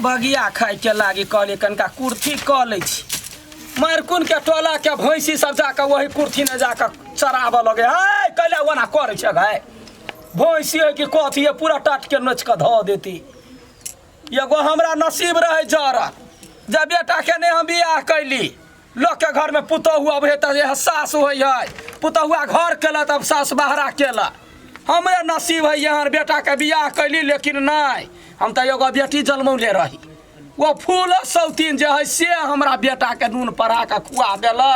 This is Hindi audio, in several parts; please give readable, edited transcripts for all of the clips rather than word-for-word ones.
बगिया खाए के लागी कहलिए कनका कुर्ती क लै छी मारकुन के टोला के भैंसी सब जाके वही कुर्ती ने जाके चराब लगे है कैले ओना करे छै भाई भैंसी है कि कथी है पूरा टाट के नोच के ध देती एगो हमरा नसीब रहे जरा जब बेटा के ने हम बियाह कैली लोग के घर में पुतहुआ अब है सास होई है पुतहुआ घर केला तब सास बहरा केला हमरे नसीब है यहाँ बेटा के बियाह कैली लेकिन नहीं हम तो एगो बेटी जन्मौले रही वो फूल सौतीन जो है से हमरा बेटा के नून पड़ा के खुआ देला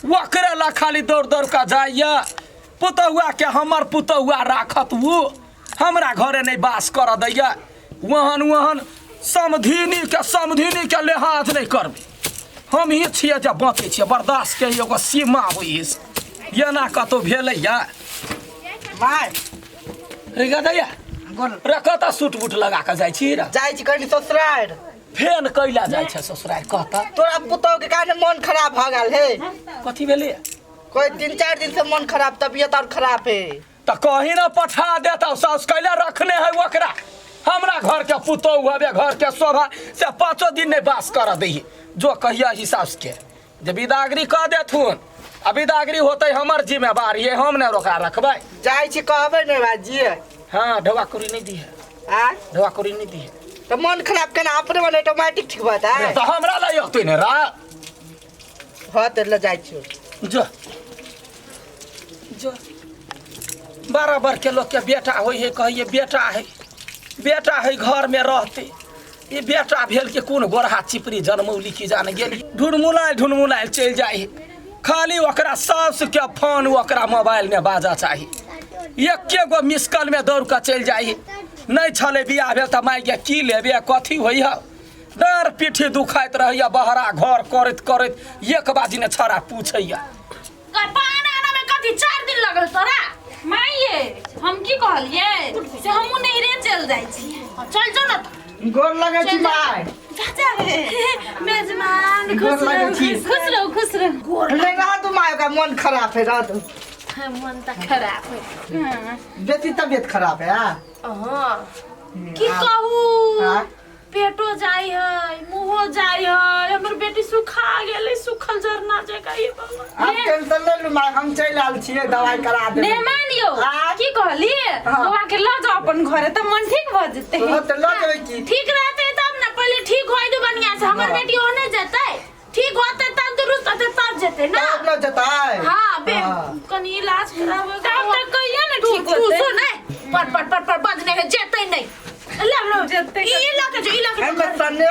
ओकरे ला खाली दौड़ दौड़ के जाइए पुतहुआ के हमर पुतहुआ राखत वो हमरा घरे नहीं बास कर दैया वहन वहन समधिनी के लिहाज नहीं करबे हम ही छिए जब बाँचे छिए बर्दाश्त के एगो सीमा हुई एना कतौ भेलैया माय रे दैया रे कतऽ सूट बूट लगा के जाइ छी रे जाइ छी कनी ससुराल फेन कैला जाइ छै ससुराल कहता तोरा पुतौ के कारण मन खराब भ गेल हे कथी भेलै कोई 3-4 दिन से मन खराब तबीयत और खराब है त कहीं ना पठा देता सास कैला रखने है ओकरा हमरा घर के पुतौ हबे घर के शोभा से 5 दिन नहीं बास कर दी जो कहिया हिसाब के जब विदागरी कह देथुन आ विदागरी होते हमर जिम्मेवारी है हम ने रोका रखबै जाइ छी कहबै ने बाजी हां ढवा कुरी नहीं दी है आ ढवा कुरी नहीं दी है तो मन खराब केना अपने मन ऑटोमेटिक ठीक बता तो हमरा ला होतै ने रा हां त ल जाइ छी जो जो बराबर के लोग के बेटा होई है कहिए बेटा है घर में रहते ये बेटा भेल के कौन गोरहा चिपरी जनमौली की जाने गेली ढुनमुलाल चल जाए खाली ओकरा सास के फोन ओकरा मोबाइल में बाजा चाहिए एके गो मिस कॉल में दौड़ के चल जाए नहीं छले बियाह भेल त माय के की लेबे कथी होई है डर पीठी दुखाइत रहैया बहरा घर करत करत एक बाजी ने छड़ा पूछैया पाना में कथी 4 दिन लगल तोरा माये हम की कहलिए से हमहु नहीं रे चल जाई छी चल जो ना गोर लगे छी माय चाचा मेजमान खुश रहो गोर लगा तू माय का मन खराब है रात मन त खराब है बेटी तबीयत खराब है हां की कहू पेटो जाई है मुंहो जाई है हमर बेटी सुखा गेले सुखल जरना जगह ये बाबा आप टेंशन ले लो माय हम चल आल छिए दवाई करा दे मेहमान यो की कहली गोवा के ल जाओ अपन घरे त मन ठीक भ जते हां त ल जेबै की ठीक रहते तब ना पहले ठीक होई दो बढ़िया से हमर बेटी होने जते ठीक होते तंदुरुस्त होते तब जते ना तब न जताए हां बे कनी इलाज करावे तब तक कहिया ना ठीक होते तू सुन पर बदने है जते नहीं लो जते ई लके जो ई लके हम सने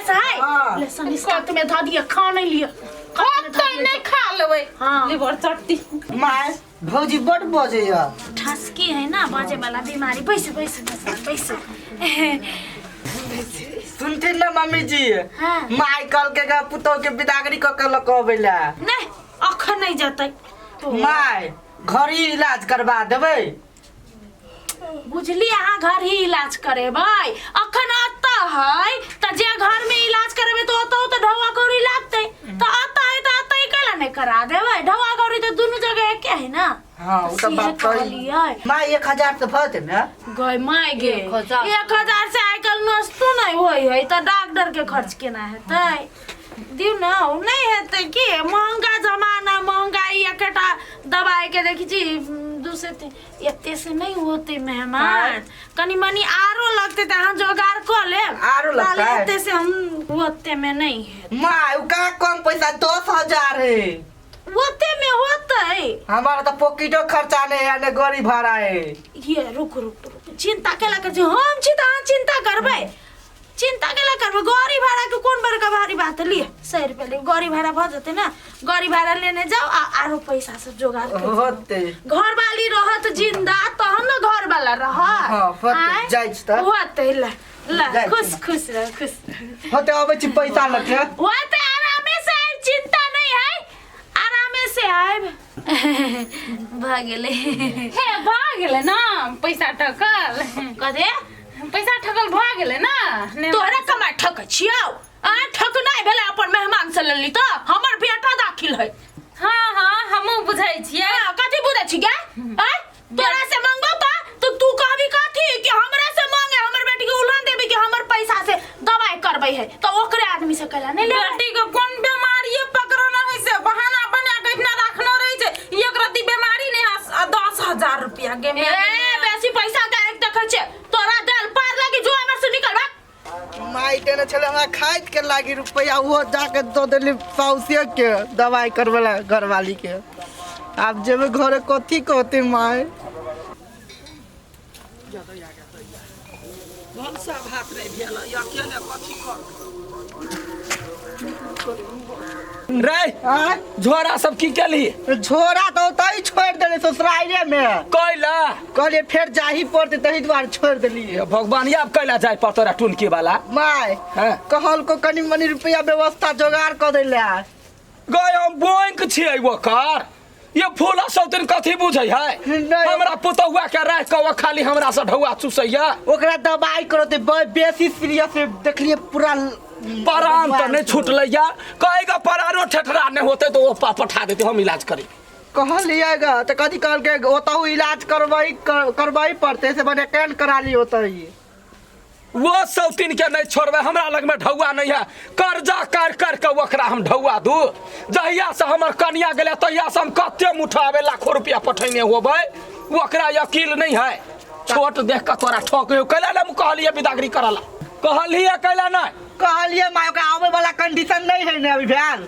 से है ले सने को तुम्हें धा दिया खा नहीं लिया तो नहीं खा लेवे हां लिवर चट्टी माय भौजी बड़ बजे या ठसकी है ना बाजे वाला बीमारी पैसे सुनते ना मम्मी जी हां माय कल के पुतो के विदागरी क के लकबेला नहीं अखन नहीं जतै माय घर ही इलाज करवा देबै बुझली अहाँ घर ही इलाज करेबै अखन आता है त जे घर में इलाज करबे तो तो ढवा गौरी लागतै त आता है त आता ही कला नहीं करा देबै ढवा गौरी तो दोनों जगह एक है ना हां उ त बात कहलिए माय 1000 से भते ना गय माय गे 1000 से आइकल नस्तो नहीं होई है त डॉक्टर के खर्च केना हेतै दिउ ना नहीं हेतै की महंगा जमाना महंगाई एकटा दवाई के देखी छी दूसरे एते से नहीं होते मेहमान कनी मनी आरो लगते त हम जोगाड़ कर ले आरो लगता है एते से हम होते में नहीं है माय उ का कम पैसा 10000 है होते में होते हमारा तो पॉकेटो खर्चा नहीं है ने गाड़ी भाड़ा है ये रुक चिंता केला कर जो हम छी त चिंता करबै चिंता केला करबै गाड़ी भाड़ा के कोन बड़का भारी बात लिए 100 रुपया ले गाड़ी भाड़ा भ जते ना गाड़ी भाड़ा लेने जाओ आरो पैसा सब जोगाड़ होते घर वाली रहत जिंदा तहन न घर वाला रह हां होते जाई छ त होते ला खुश रह होते आबै छी पैसा लटे होते आराम से चिंता नहीं है आराम से आइब भागेले हे भागेले ना पैसा ठकल कदे पैसा ठकल भागेले ना तोरा कमा ठक छियौ आ ठक नहीं भेले अपन मेहमान से लेली त हमर बेटा दाखिल है हां हमहु बुझाई छियै कथि बुझै छी गे तोरा से मांगबो त तू कहबी कथि कि हमरा से मांगे हमर बेटी के उल्हन देबी कि हमर पैसा से नहीं ले बेटी को कौन बीमारी पकड़ो ना है से बहाना बना के इतना रखनो रही छे एक रति बीमारी ने 10,000 रुपया के ए बेसी पैसा का एक देखे छे तोरा दल पार लगी जो हमर से निकल भाग माई देने छले हमरा खाइत के लागी रुपया वो जाके दो देली पौसिया के दवाई करवेला घरवाली के। अब जेबे घरे कथी कहते माई भलसा भात नहीं भेल अकेले कथी कर रे झोरा सब की केली झोरा तो तई छोड़ देले ससुराइले में कैला कहले फिर जाही पड़ते तही द्वार छोड़ देली। भगवान अब कैला जाए पतोरा टुनकी वाला माई हाँ। कहल को कनी मनी रुपया व्यवस्था जोगाड़ कर देले गए हम बैंक छियै ओकर ये फूला सब दिन कथी बुझै है नहीं। हमरा पुतौआ के राख के खाली हमरा से ढौआ चुसैया ओकरा दवाई करते बेसी सीरियस देखलिए पूरा परान तो नहीं छूटलैया कहेगा परानो ठेठरा नहीं होते तो वो पठा देते हम इलाज करी कहलिएगा तो कथी कहल के ओतहु इलाज करवाई पड़ते से बने कैंट करा ली होतई वो सब तीन के नहीं छोड़बे हमरा लग में ढौआ नहीं है कर्जा कर कर के ओकरा हम ढौआ दू जहिया से हमर कन्या गेले तहिया से हम कते मुठाबे लाखों रुपया पठैने होबै ओकरा यकीन नहीं है छोट देख के तोरा ठोक कैला ना कहलिए बिदागरी करला कहलिए कैला नहीं कहलिए माय ओकरा आवे वाला कंडीशन नहीं है ने अभी भैन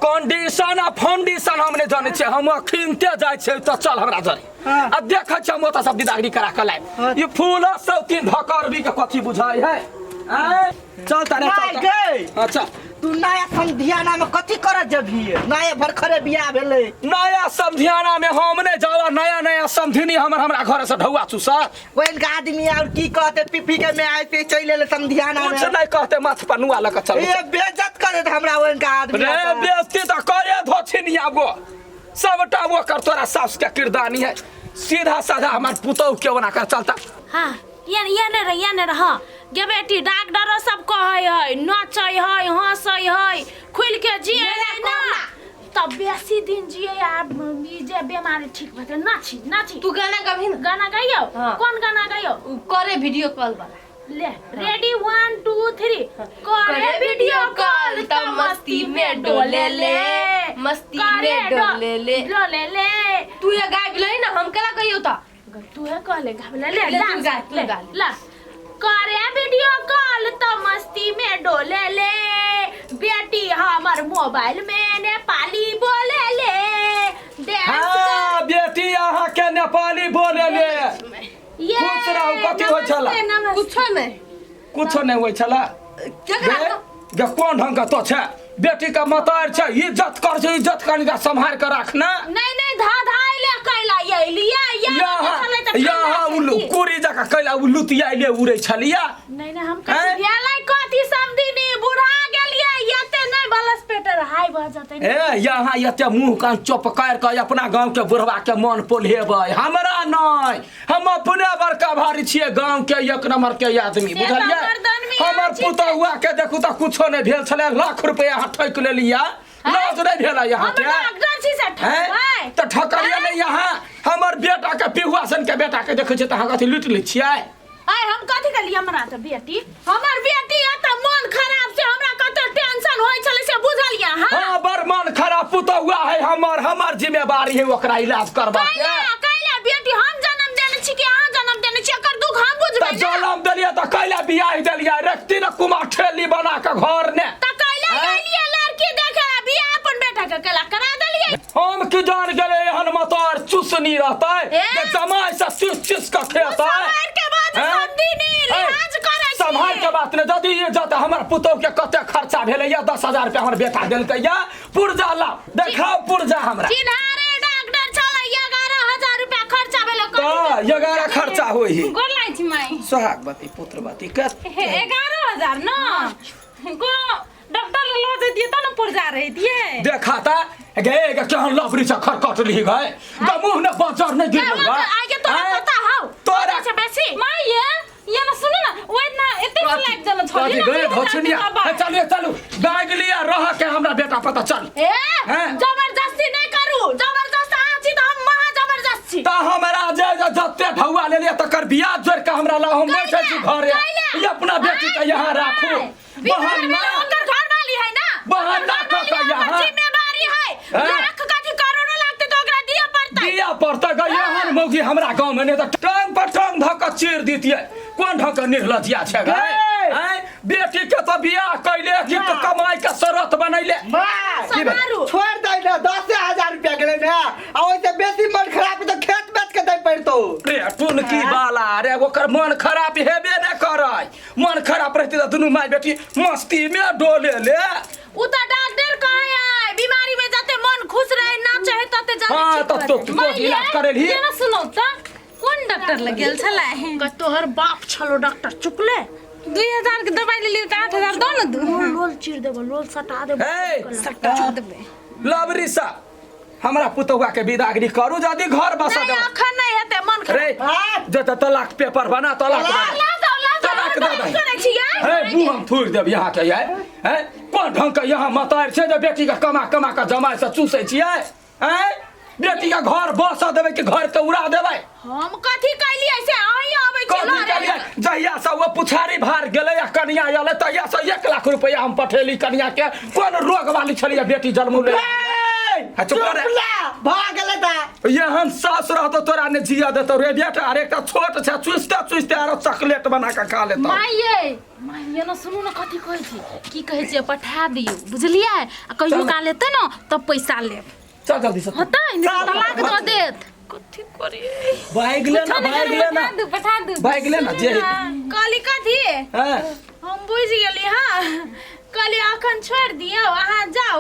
कंडीशन आ फाउंडेशन हम नहीं जाने छे हम खिनते जाय छे तो चल हमरा जरे हाँ। आ देख छ हम त सब बिदागरी करा के लाए हाँ। ये फूल सब तीन धकर भी के कथी बुझाई है आय चल तारे चल गई अच्छा तू नया संधियाना में कथी कर जभी नया भरखरे बियाह भेले नया समधियाना में हम नहीं जावा नया नया समधिनी हमरा घर से ढौआ चुसा वैन का आदमी और की कहते पिपी के में आए पे चले ले संधियाना में कुछ नहीं कहते माथ पर नुआ लगा चल ये बेइज्जत करे हमरा वैन का आदमी रे बेइज्जती तो करे धोछिनी आगो सबटा वो कर तोरा सास के किरदानी है सीधा साधा हमार पुतौ के बना कर चलता हां ये ने रह गे बेटी डॉक्टर सब कहै है नचै है हंसै है खुल के जिए है ना तब बेसी दिन जिए आप जे बीमारी ठीक भते नाची तू गाना गाभी ना गाना गाइयो हाँ। कौन गाना गाइयो करे वीडियो कॉल वाला ले रेडी 1 2 3 करे वीडियो कॉल त मस्ती में डोले ले मस्ती में डोले ले तू ये गाय बिलाई ना हम कला कहियो ता तू है कहले गावले ले ले, तू डांस गा, तू ले गा। ला करे वीडियो कॉल त मस्ती में डोले ले बेटी हमर मोबाइल में नेपाली बोले ले डांस हां बेटी अहाँ के नेपाली बोले ले ये खुश रहू, कथी होइ छला? कुछ नहीं होय छला गे कौन ढंग का तो छे बेटी का मतार छे इज्जत कर छे इज्जत कनिका संभाल के रखना नहीं धाधाई ले कैला ये लिया यहाँ उल्लू कुरी जका कैला उल्लू तिया ले उड़े छलिया नहीं हम कथि भेलै कथि समधिनी बुढ़ा गेलिए यते नहीं बलस पेटर हाय भ जते ए यहाँ यते मुंह कान चुप कर के अपना गांव के बुढ़वा के मन पोलेबै हमरा नहीं हम अपने बड़का भारी छिए गांव के एक नंबर के आदमी बुझलिए हमर पुतहुआ के देखू त कुछो नहीं भेल छले लाख रुपया ठक लेलिया लाज नहीं भेला यहाँ के तो ठकरिया नहीं यहाँ हमर बेटा के पिहुआसन के बेटा के देखे छ त अहाँ कथि लूट ले छियै आय हम कथि के लिए हमरा त बेटी हमर बेटी त मन खराब से हमरा कत टेंशन होय छले से बुझलिया हां बड़ मन खराब पुतहुआ है हमर जिम्मेवारी है ओकरा इलाज करबा के कैला बेटी हम जन्म देने छी कि अहाँ जन्म देने छी एकर दुख हम बुझबै त जन्म देलिया त कैला बियाह देलिया रखती न कुमार ठेली बना के घर ने त कैला गेलिए लड़की देखे बियाह अपन बेटा के कैला करा देलिए हम की जान गेले हन मतार चुसनी रहता है जमाई से चुस के खेता समार के बाद समधिनी इलाज करे छी संभाल के बात ने जदी ये जाता हमर पुतौ के कते खर्चा भेले या 10,000 रुपया हमर बेटा देलकै या पुरजा ला देखाओ पुरजा हमरा चिन्हारे डॉक्टर चला 11000 रुपया खर्चा भेले त 11 खर्चा होई गोर लाई छी माई सोहागवती पुत्रवती के 11,000 ना को डॉक्टर लो जे दिए त न पुरजा रही दिए देखाता गे केहन लफरी से खरकट ली गए मुंह ने बजर नहीं गिर गए आगे तोरा पता हौ तोरा से बेसी माई ये ना सुनो ना ओइ ना एते लाग जन छोड़ी गए धोछनिया चलो गाय लिया रह के हमरा बेटा पता चल ए जबरदस्ती नहीं करू जबरदस्त आछि त हम महा जबरदस्त छी त हमरा जे जत्ते ढौआ ले लिया तकर बियाह जोड़ के हमरा ला हम बैठे छी घरे ये अपना बेटी के यहां राखू बहन में अंदर घर वाली है ना बहाना क के यहाँ जिम्मेवारी है हाँ? लाख कथी करोड़ लागते तो ओकरा दिया पड़तै दिया पड़ता गई यहाँ मौगी हमरा गांव में नहीं तो टांग पर टांग धक्का चीर दीतिए कौन ढंग के निर्लजिया छे गए हैं बेटी के तो बियाह कैले कि तो कमाई के शरत बनैले समारू छोड़ दे ना 10,000 रुपया गेले ना आ ओइसे बेसी मन खराब तो खेत बेच के दे पड़तो रे टुनकी वाला रे ओकर मन खराब हेबे न करे मन खराब रहती तो दुनू माय बेटी मस्ती में डोले ले उ त डॉक्टर कहे है बीमारी में जाते मन खुश रहे ना चाहे तते जाते हाँ तो इलाज करेली ना सुनो त कोन डॉक्टर लग गेल छला क तोहर बाप छलो डॉक्टर चुकले 2000 के दवाई ले लिए 8000 दो न दू लोल चीर देबो लोल सटा देबो हे सटा देबे लवरी सा हमरा पुतौआ के विदागरी करू जदी घर बसा नहीं दे अखन नहीं हेते मन रे जो तो तलाक पेपर बना तलाक तलाक दे करे छियै हे मुंह हम थूर देब यहाँ के ये हैं कोन ढंग के यहाँ मतार छे जे बेटी के कमा कमा के जमाई से चूसै छियै हैं बेटी के घर बसा देबै कि घर के उड़ा देबै हम कथी कैली ऐसे आही आबै कथी करियै जहिया से वो पुछारी भार गेलै या कन्या आयल तहिया से 1 लाख रुपया हम पठेली कन्या के कोन रोग वाली छलियै बेटी जन्म ले चुप रे भाग गेले ता यहाँ सास रहतो तोरा ने जिया देतो रे बेटा अरे एकटा छोट छे चुसते चुसते आरो चॉकलेट बना के खा लेतो माइये न सुनू न कथी कहै छी की कहै छी पठा दियौ बुझलियै आ कहियो का लेते न तब पैसा लेब चल जल्दी से होतै न तलाक द देत कथी करिए भाग ले ना पठा दू भाग ले ना जे काली कथी हां हम बुझ गेली हां कली अखन छोड़ दियो अहाँ जाओ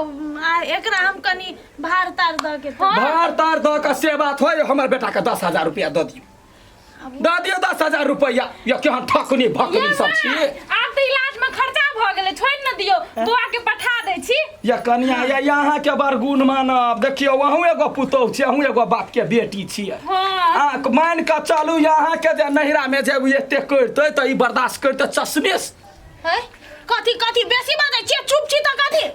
एकरा हम कनी भार तार द के भार तार द के से बात होय हमर बेटा के 10,000 रुपया द दियो 10,000 रुपया या केहन ठकनी भकनी सब छी आब त इलाज में खर्चा भ गेलै छोड़ न दियो बुआ के पठा दै छी या कन्या या यहाँ के बरगुन मानब देखियो वहू एगो पुतौह छी अहू एगो बाप के बेटी छियै हां मान के चालू यहाँ के जे नहिरा में जे एते करते त ई बर्दाश्त करते चश्मेस है कथी कथी बेसी बात छै चुप छी त कथी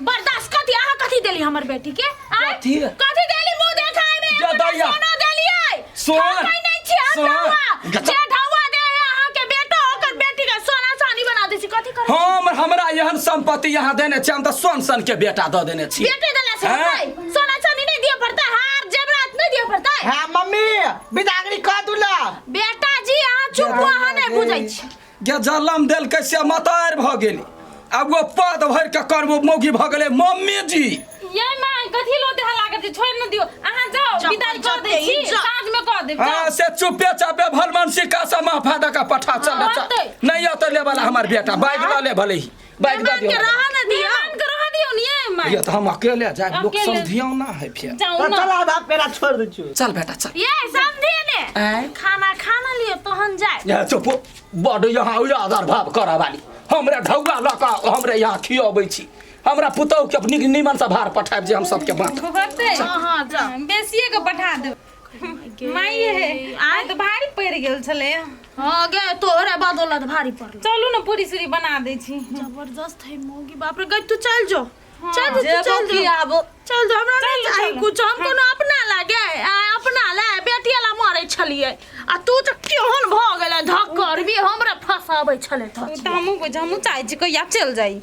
बर्दाश्त कथी अहाँ कथी देली हमर बेटी के कथी कथी देली मुंह देखाय में जे दैया सोना देलियै सोन नहीं छी जे ढौआ दे अहाँ के बेटा ओकर बेटी के सोना चांदी बना दै छी कथी करे हमरा एहन संपत्ति यहाँ देने छी हम त सोन सन के बेटा द देने छी बेटी देला से होतै सोना चांदी नहीं दिए पड़ता हार जेवरात नहीं दिए पड़ता हां मम्मी विदागरी क दुला बेटा जी अहाँ चुप अहाँ नहीं बुझै छी गे जलम देल कैसे मतार भ गेली अब वो पद भर के करबो मौगी भ गेलै मम्मी जी ये मां कथी लो देह लागत छोड़ न दियो अहाँ जाओ विदाई कर दे छी साँझ में कह देब हां से चुपे चापे भलमनसी का समा फादा का पठा चल नहीं हो तो ले वाला हमार बेटा बाइक ला ले भले बाइक द दियो रहा न दियो मान के रहा दियो नि मां ये तो हम अकेले जाए लोग समझियो ना है फिर जाओ न चला बाप पेरा छोड़ दे छु चल बेटा चल ये समझे ने खाना लियो तहन जाए ये चुप बड़ यहाँ आधार भाव करा वाली हमरे ढौगा लका हमरे यहाँ खियाबै छी हमरा पुतौह के अपनी निमन से भार पठाब जे हम सबके बात हां जा बेसिए के पठा दे माइए है आइ तो भारी पड़ गेल छले हां गे तोहरे बदौलत भारी पड़ल चलू न पूरी सूरी बना दे छी जबरदस्त है मोगी बाप रे गई तू चल जो चल आब चल जो हमरा नहीं चाहिए कुछ हम कोनो अपना लागे अपना ले बेटिया ला मारै छलिए आ तू त केहन भ गेलै धक्कर भी हमरा फसाबै छले त हमहु चाहै छी कहिया चल जाई